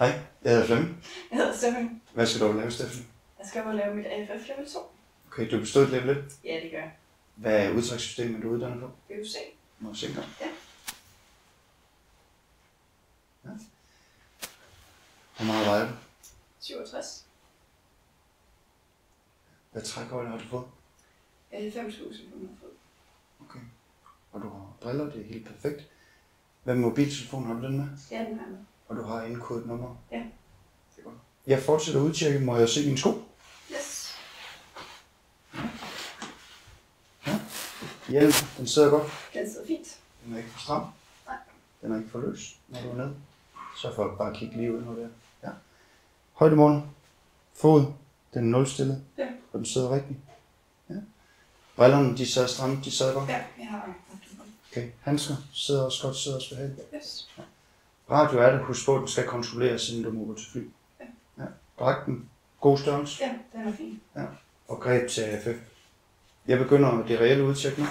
Hej, jeg hedder Flemming. Jeg hedder Steffen. Hvad skal du lave, Steffen? Jeg skal jo lave mit AFF level 2. Okay, du har bestået level 1. Ja, det gør jeg. Hvad er udtrækssystemet, du er uddannet på? VUC. Må jeg se engang? Ja. Ja. Hvor meget vejer du? 67. Hvad trækhøjde har du fået? 5.000 fod. Okay. Og du har briller, det er helt perfekt. Hvad med mobiltelefon, har du den med? Ja, den har jeg med. Og du har indkodet nummer? Ja. Det er godt. Jeg fortsætter udtjekke. Må jeg se mine sko? Yes. Ja. Hjelm, den sidder godt. Den sidder fint. Den er ikke for stram. Nej. Den er ikke for løs, når du er nede. Så får jeg bare kigge lige ud, når det er. Ja. Højdemåler. Fod. Den er nulstillet. Ja. Og den sidder rigtigt. Ja. Brillerne, de sad stramt, de sad godt. Ja, jeg har haft den på. Okay. Handsker sidder også godt, sidder også behageligt. Yes. Radio er det. Husk på, at den skal kontrolleres, inden du må gå til fly. Ja. Ja. Dragten. God størrelse. Ja, den er fin. Ja. Og greb til AFF. Jeg begynder det reelle udtjek nu.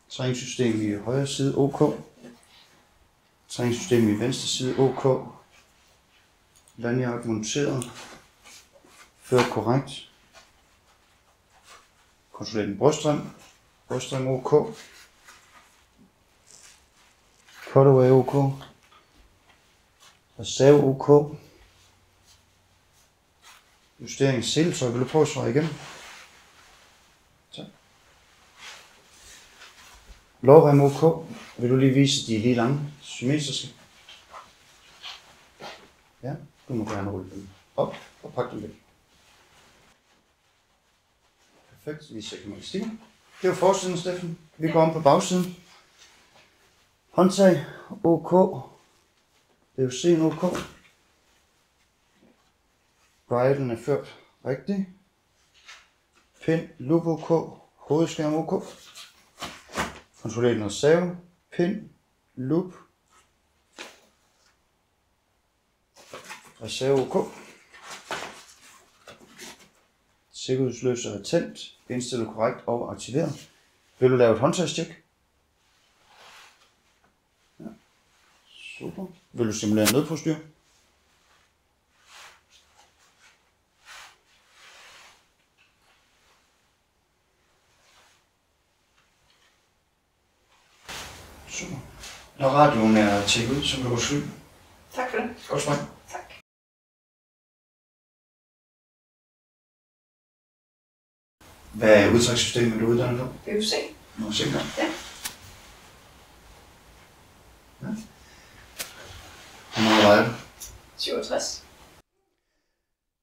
Træningssystem i højre side, OK. Træningssystem i venstre side, OK. Landjakke monteret. Ført korrekt. Kontroller den bryststrøm. Bryststrøm OK. Cutaway OK. Reserve OK. Justering seletøj. Vil du prøve at svare igen? Tak. Lårrem OK. Vil du lige vise, at de er lige lange? Symmetriske. Ja, du må gerne rulle dem op og pakke dem væk. Perfekt, lige sætter mig i stil. Det var forsiden, Steffen. Vi går om på bagsiden. Håndtag OK. VUC'en OK. Bridlen er ført rigtigt. Pind, loop OK. Hovedskærm OK. Kontroller den reserve. Pind, loop. Reserve OK. Sikkerhedsløser er tændt. Indstillet korrekt og aktiveret. Vil du lave et håndtagstjek? Ja. Super. Vil du simulere nødprocedur? Super. Når radioen er tjekket ud, så vil du gå til fly. Tak for det. Godt spring. Tak. Hvad er udtrækssystemet, du er uddannet på? VUC. Må jeg se engang? Ja. Ja. Hvor meget vejer du? 67.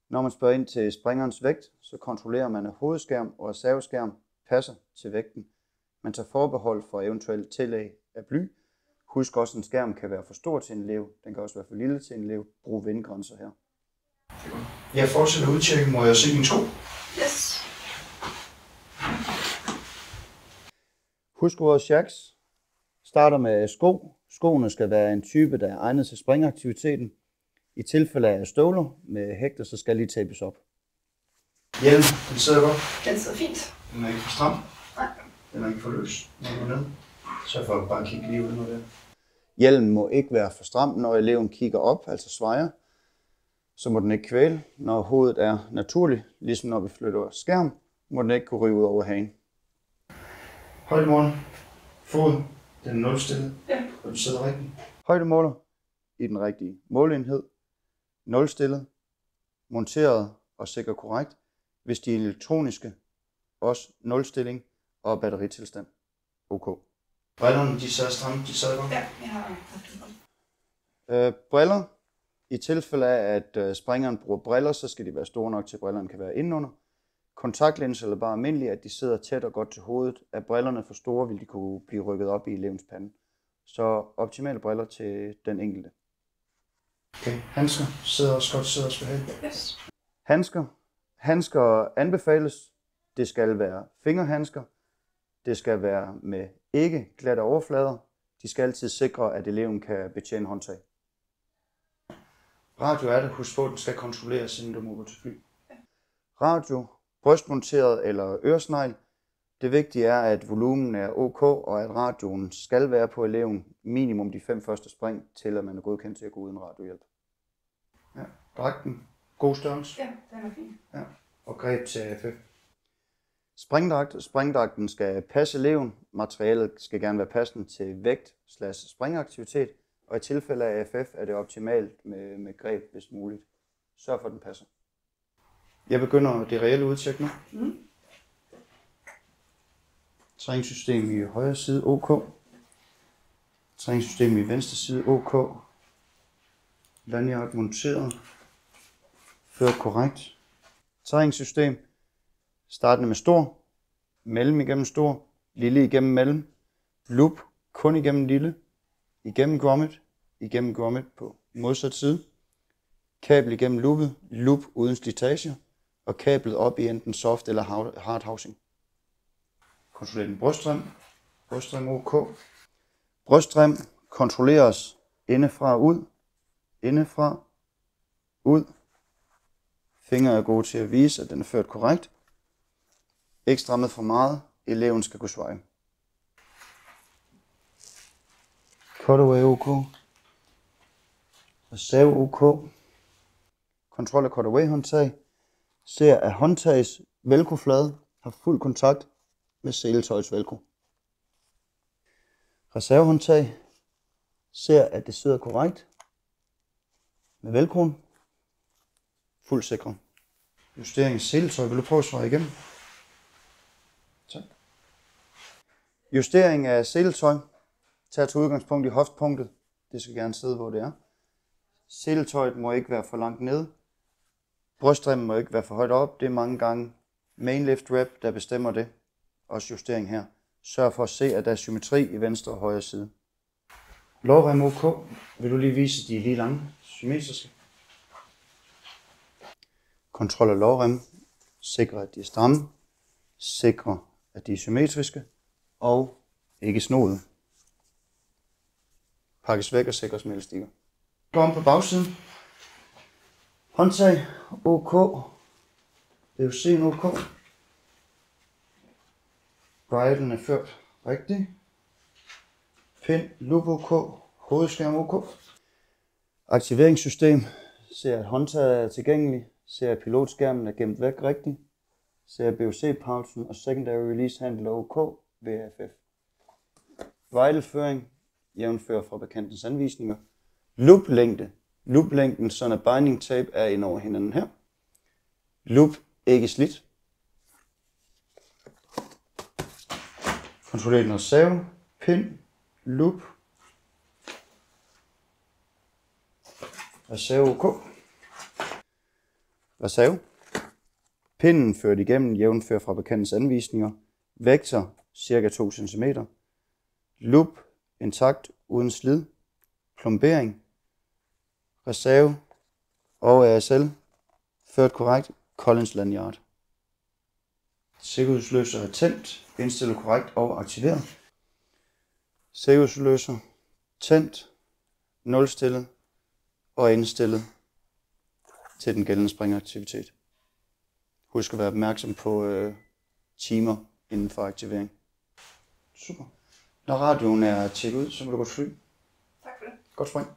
Når man spørger ind til springerens vægt, så kontrollerer man, at hovedskærm og reserveskærm passer til vægten. Man tager forbehold for eventuelt tillæg af bly. Husk også, at en skærm kan være for stor til en elev. Den kan også være for lille til en elev. Brug vindgrænser her. Jeg fortsætter udtjekke. Må jeg se mine sko? Yes. Husk ordet shacks. Starter med sko. Skoene skal være en type, der er egnet til springaktiviteten. I tilfælde af støvler med hægter, så skal lige tabes op. Hjelm, den sidder godt. Den sidder fint. Den er ikke for stram. Nej. Den er ikke for løs, når du er nede. Så får jeg bare kigge lige ud, når det er. Hjelmen må ikke være for stram, når eleven kigger op, altså svejer. Så må den ikke kvæle. Når hovedet er naturligt, ligesom når vi flytter skærm, må den ikke kunne ryge ud over hagen. Højdemåler. Fod. Den er nulstillet. Ja. Og den sidder rigtigt. Højdemåler. I den rigtige måleenhed. Nulstillet. Monteret og sikker korrekt. Hvis de er elektroniske, også nulstilling og batteritilstand. OK. Brillerne, de sad stramt, de sad godt. Ja, jeg har haft den på. Briller. I tilfælde af, at springeren bruger briller, så skal de være store nok til, at brillerne kan være indenunder. Kontaktlinser eller bare almindelige, at de sidder tæt og godt til hovedet. Er brillerne for store, vil de kunne blive rykket op i elevens pande. Så optimale briller til den enkelte. Okay, handsker sidder også godt, sidder også behageligt. Yes. Handsker anbefales. Det skal være fingerhandsker. Det skal være med ikke glatte overflader. De skal altid sikre, at eleven kan betjene håndtag. Radio er det. Husk på, at den skal kontrolleres, inden du må gå til fly. Radio, brystmonteret eller øresnegl. Det vigtige er, at volumen er ok, og at radioen skal være på eleven minimum de 5 første spring, til at man er godkendt til at gå uden radiohjælp. Ja, dragten. God størrelse. Ja, den er fin. Ja, og greb til AFF. Springdragt. Springdragten skal passe eleven. Materialet skal gerne være passende til vægt/springaktivitet. Og i tilfælde af AFF er det optimalt med greb, hvis muligt. Sørg for, at den passer. Jeg begynder det reelle udtjek nu. Træningssystem i højre side OK. Træningssystem i venstre side OK. Lanyard monteret. Ført korrekt. Træningssystem. Startende med stor. Mellem igennem stor. Lille igennem mellem. Loop kun igennem lille. Igennem grommet. Igennem grommet på modsat side. Kabel igennem loopet. Loop uden slitage. Og kablet op i enten soft eller hard housing. Kontroller den bryststrøm. Bryststrøm OK. Bryststrøm kontrolleres indefra og ud. Indefra. Ud. Fingre er gode til at vise, at den er ført korrekt. Ikke strammet for meget. Eleven skal kunne sveje. Cutaway OK. Reserve OK. Kontrol af cutaway håndtag. Ser at håndtagets velcroflade har fuld kontakt med seletøjets velcro. Reservehåndtag. Ser at det sidder korrekt med velcroen. Fuld sikring. Justering af seletøj. Vil du prøve at svare igennem? Tak. Justering af seletøj. Tag til udgangspunkt i hoftpunktet. Det skal gerne sidde, hvor det er. Seletøjet må ikke være for langt nede. Bryststrømmen må ikke være for højt op. Det er mange gange main lift rep, der bestemmer det. Også justering her. Sørg for at se, at der er symmetri i venstre og højre side. Lårrem OK. Vil du lige vise, at de er lige lange? Symmetriske. Kontrol af lårrem. Sikre, at de er stramme. Sikre, at de er symmetriske. Og ikke snoede. Pakkes væk og sikres med elastikker. Gå om på bagsiden. Håndtag OK. VUC'en OK. Bridlen er ført rigtigt. Pind, loop OK. Hovedskærm OK. Aktiveringssystem. Ser at håndtaget er tilgængelig. Ser at pilotskærmen er gemt væk rigtigt. Ser at BUC-pausen og secondary release handle OK ved AFF. Bridleføring. Jævnfører fra bekendtens anvisninger. Looplængde. Looplængden, sådan at binding tape er ind over hinanden her. Loop ikke slidt. Kontroller den reserve. Pind. Loop. Reserve OK. Reserve. Pinden ført igennem, jævnfører fra bekendtens anvisninger. Vektor ca. 2 cm. Loop intakt uden slid. Plombering. Reserve og ASL. Ført korrekt. Collins lanyard. Sikkerhedsløser er tændt. Indstillet korrekt og aktiveret. Sikkerhedsløser tændt. Nulstillet og indstillet til den gældende springaktivitet. Husk at være opmærksom på timer inden for aktivering. Super. Når radioen er tjekket ud, så må du godt fly. Tak for det. Godt spring.